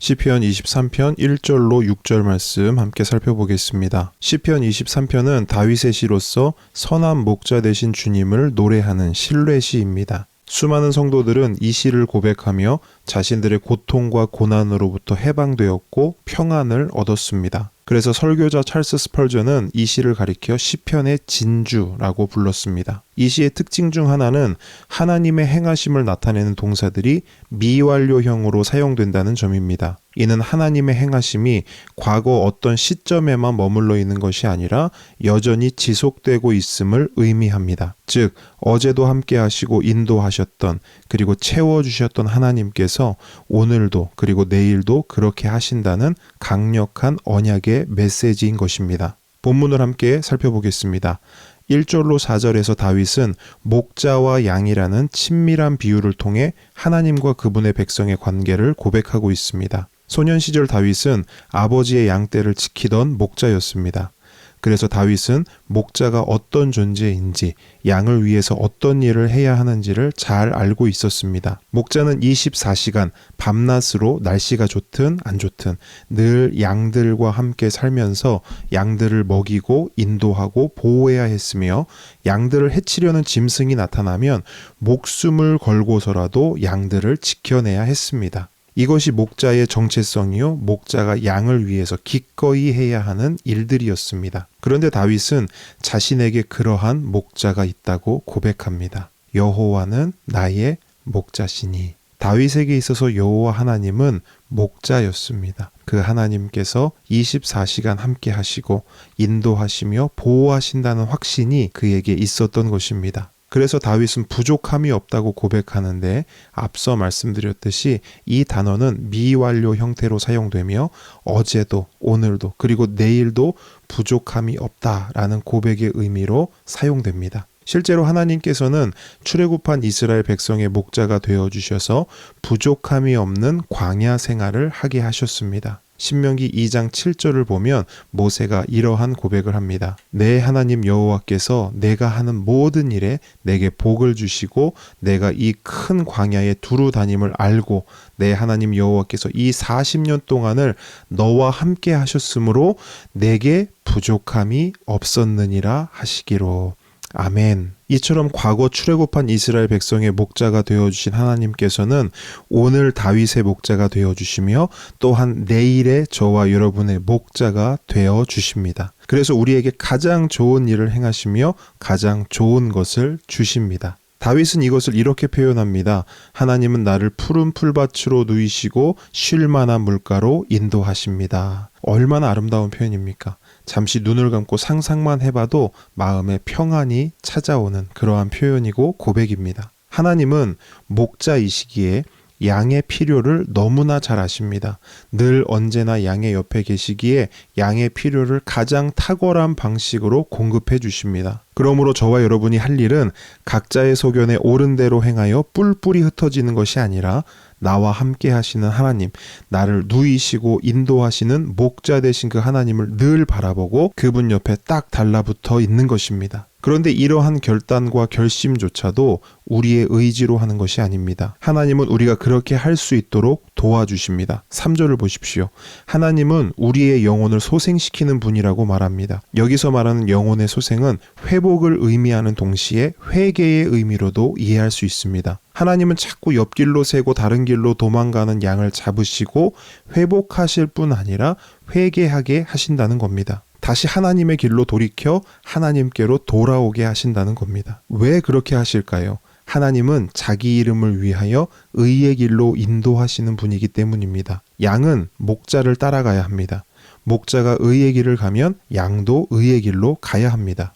시편 23편 1절로 6절 말씀 함께 살펴보겠습니다. 시편 23편은 다윗의 시로서 선한 목자 되신 주님을 노래하는 신뢰시입니다. 수많은 성도들은 이 시를 고백하며 자신들의 고통과 고난으로부터 해방되었고 평안을 얻었습니다. 그래서 설교자 찰스 스펄전은 이 시를 가리켜 시편의 진주라고 불렀습니다. 이 시의 특징 중 하나는 하나님의 행하심을 나타내는 동사들이 미완료형으로 사용된다는 점입니다. 이는 하나님의 행하심이 과거 어떤 시점에만 머물러 있는 것이 아니라 여전히 지속되고 있음을 의미합니다. 즉, 어제도 함께 하시고 인도하셨던 그리고 채워주셨던 하나님께서 오늘도 그리고 내일도 그렇게 하신다는 강력한 언약의 메시지인 것입니다. 본문을 함께 살펴보겠습니다. 1절로 4절에서 다윗은 목자와 양이라는 친밀한 비유를 통해 하나님과 그분의 백성의 관계를 고백하고 있습니다. 소년 시절 다윗은 아버지의 양떼를 지키던 목자였습니다. 그래서 다윗은 목자가 어떤 존재인지, 양을 위해서 어떤 일을 해야 하는지를 잘 알고 있었습니다. 목자는 24시간 밤낮으로 날씨가 좋든 안 좋든 늘 양들과 함께 살면서 양들을 먹이고 인도하고 보호해야 했으며, 양들을 해치려는 짐승이 나타나면 목숨을 걸고서라도 양들을 지켜내야 했습니다. 이것이 목자의 정체성이요, 목자가 양을 위해서 기꺼이 해야 하는 일들이었습니다. 그런데 다윗은 자신에게 그러한 목자가 있다고 고백합니다. 여호와는 나의 목자시니. 다윗에게 있어서 여호와 하나님은 목자였습니다. 그 하나님께서 24시간 함께 하시고 인도하시며 보호하신다는 확신이 그에게 있었던 것입니다. 그래서 다윗은 부족함이 없다고 고백하는데, 앞서 말씀드렸듯이 이 단어는 미완료 형태로 사용되며 어제도 오늘도 그리고 내일도 부족함이 없다라는 고백의 의미로 사용됩니다. 실제로 하나님께서는 출애굽한 이스라엘 백성의 목자가 되어주셔서 부족함이 없는 광야 생활을 하게 하셨습니다. 신명기 2장 7절을 보면 모세가 이러한 고백을 합니다. 내 하나님 여호와께서 내가 하는 모든 일에 내게 복을 주시고 내가 이 큰 광야에 두루 다님을 알고 내 하나님 여호와께서 이 40년 동안을 너와 함께 하셨으므로 내게 부족함이 없었느니라 하시기로. 아멘. 이처럼 과거 출애굽한 이스라엘 백성의 목자가 되어주신 하나님께서는 오늘 다윗의 목자가 되어주시며 또한 내일의 저와 여러분의 목자가 되어주십니다. 그래서 우리에게 가장 좋은 일을 행하시며 가장 좋은 것을 주십니다. 다윗은 이것을 이렇게 표현합니다. 하나님은 나를 푸른 풀밭으로 누이시고 쉴 만한 물가로 인도하십니다. 얼마나 아름다운 표현입니까? 잠시 눈을 감고 상상만 해봐도 마음에 평안이 찾아오는 그러한 표현이고 고백입니다. 하나님은 목자이시기에 양의 필요를 너무나 잘 아십니다. 늘 언제나 양의 옆에 계시기에 양의 필요를 가장 탁월한 방식으로 공급해 주십니다. 그러므로 저와 여러분이 할 일은 각자의 소견에 옳은 대로 행하여 뿔뿔이 흩어지는 것이 아니라 나와 함께 하시는 하나님, 나를 누이시고 인도하시는 목자 되신 그 하나님을 늘 바라보고 그분 옆에 딱 달라붙어 있는 것입니다. 그런데 이러한 결단과 결심조차도 우리의 의지로 하는 것이 아닙니다. 하나님은 우리가 그렇게 할 수 있도록 도와주십니다. 3절을 보십시오. 하나님은 우리의 영혼을 소생시키는 분이라고 말합니다. 여기서 말하는 영혼의 소생은 회복을 의미하는 동시에 회개의 의미로도 이해할 수 있습니다. 하나님은 자꾸 옆길로 새고 다른 길로 도망가는 양을 잡으시고 회복하실 뿐 아니라 회개하게 하신다는 겁니다. 다시 하나님의 길로 돌이켜 하나님께로 돌아오게 하신다는 겁니다. 왜 그렇게 하실까요? 하나님은 자기 이름을 위하여 의의 길로 인도하시는 분이기 때문입니다. 양은 목자를 따라가야 합니다. 목자가 의의 길을 가면 양도 의의 길로 가야 합니다.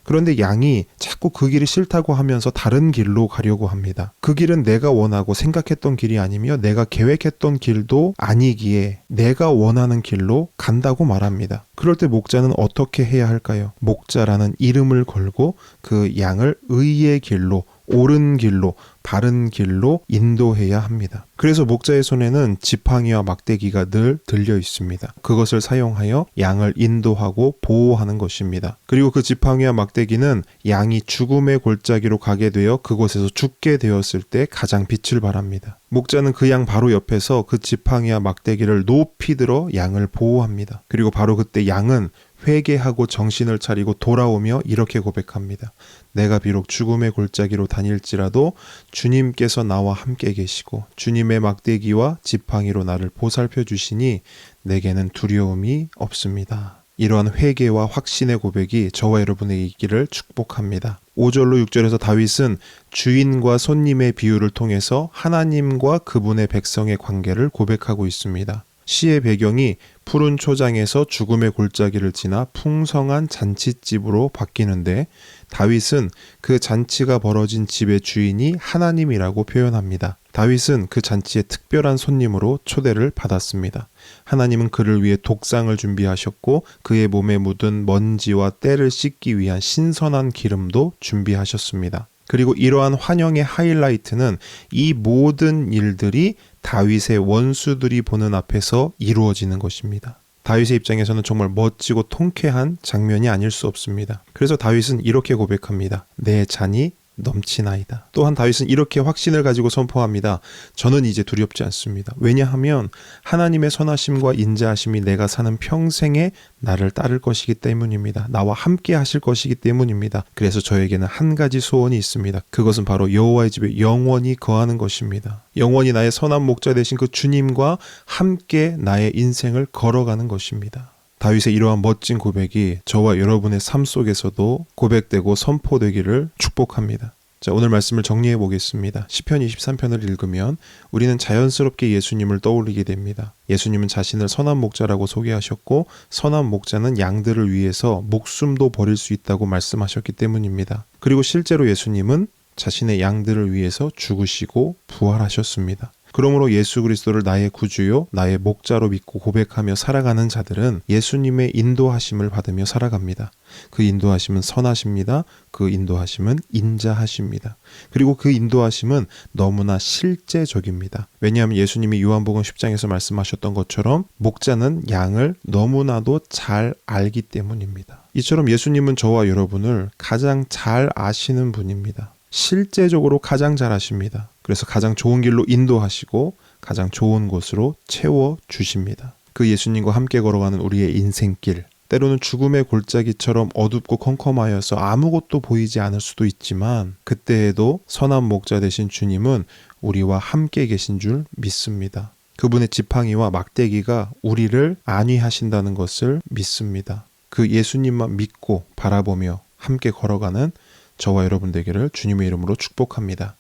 그런데 양이 자꾸 그 길이 싫다고 하면서 다른 길로 가려고 합니다. 그 길은 내가 원하고 생각했던 길이 아니며 내가 계획했던 길도 아니기에 내가 원하는 길로 간다고 말합니다. 그럴 때 목자는 어떻게 해야 할까요? 목자라는 이름을 걸고 그 양을 의의 길로, 옳은 길로, 바른 길로 인도해야 합니다. 그래서 목자의 손에는 지팡이와 막대기가 늘 들려 있습니다. 그것을 사용하여 양을 인도하고 보호하는 것입니다. 그리고 그 지팡이와 막대기는 양이 죽음의 골짜기로 가게 되어 그곳에서 죽게 되었을 때 가장 빛을 발합니다. 목자는 그 양 바로 옆에서 그 지팡이와 막대기를 높이 들어 양을 보호합니다. 그리고 바로 그때 양은 회개하고 정신을 차리고 돌아오며 이렇게 고백합니다. 내가 비록 죽음의 골짜기로 다닐지라도 주님께서 나와 함께 계시고 주님의 막대기와 지팡이로 나를 보살펴 주시니 내게는 두려움이 없습니다. 이러한 회개와 확신의 고백이 저와 여러분의 있기를 축복합니다. 5절로 6절에서 다윗은 주인과 손님의 비유를 통해서 하나님과 그분의 백성의 관계를 고백하고 있습니다. 시의 배경이 푸른 초장에서 죽음의 골짜기를 지나 풍성한 잔치집으로 바뀌는데 다윗은 그 잔치가 벌어진 집의 주인이 하나님이라고 표현합니다. 다윗은 그 잔치에 특별한 손님으로 초대를 받았습니다. 하나님은 그를 위해 독상을 준비하셨고 그의 몸에 묻은 먼지와 때를 씻기 위한 신선한 기름도 준비하셨습니다. 그리고 이러한 환영의 하이라이트는 이 모든 일들이 다윗의 원수들이 보는 앞에서 이루어지는 것입니다. 다윗의 입장에서는 정말 멋지고 통쾌한 장면이 아닐 수 없습니다. 그래서 다윗은 이렇게 고백합니다. 내 잔이 넘치나이다. 또한 다윗은 이렇게 확신을 가지고 선포합니다. 저는 이제 두렵지 않습니다. 왜냐하면 하나님의 선하심과 인자하심이 내가 사는 평생에 나를 따를 것이기 때문입니다. 나와 함께 하실 것이기 때문입니다. 그래서 저에게는 한 가지 소원이 있습니다. 그것은 바로 여호와의 집에 영원히 거하는 것입니다. 영원히 나의 선한 목자 되신 그 주님과 함께 나의 인생을 걸어가는 것입니다. 다윗의 이러한 멋진 고백이 저와 여러분의 삶 속에서도 고백되고 선포되기를 축복합니다. 자, 오늘 말씀을 정리해 보겠습니다. 시편 23편을 읽으면 우리는 자연스럽게 예수님을 떠올리게 됩니다. 예수님은 자신을 선한 목자라고 소개하셨고 선한 목자는 양들을 위해서 목숨도 버릴 수 있다고 말씀하셨기 때문입니다. 그리고 실제로 예수님은 자신의 양들을 위해서 죽으시고 부활하셨습니다. 그러므로 예수 그리스도를 나의 구주요 나의 목자로 믿고 고백하며 살아가는 자들은 예수님의 인도하심을 받으며 살아갑니다. 그 인도하심은 선하십니다. 그 인도하심은 인자하십니다. 그리고 그 인도하심은 너무나 실제적입니다. 왜냐하면 예수님이 요한복음 10장에서 말씀하셨던 것처럼 목자는 양을 너무나도 잘 알기 때문입니다. 이처럼 예수님은 저와 여러분을 가장 잘 아시는 분입니다. 실제적으로 가장 잘 아십니다. 그래서 가장 좋은 길로 인도하시고 가장 좋은 곳으로 채워주십니다. 그 예수님과 함께 걸어가는 우리의 인생길, 때로는 죽음의 골짜기처럼 어둡고 컴컴하여서 아무것도 보이지 않을 수도 있지만 그때에도 선한 목자 되신 주님은 우리와 함께 계신 줄 믿습니다. 그분의 지팡이와 막대기가 우리를 안위하신다는 것을 믿습니다. 그 예수님만 믿고 바라보며 함께 걸어가는 저와 여러분 되기를 주님의 이름으로 축복합니다.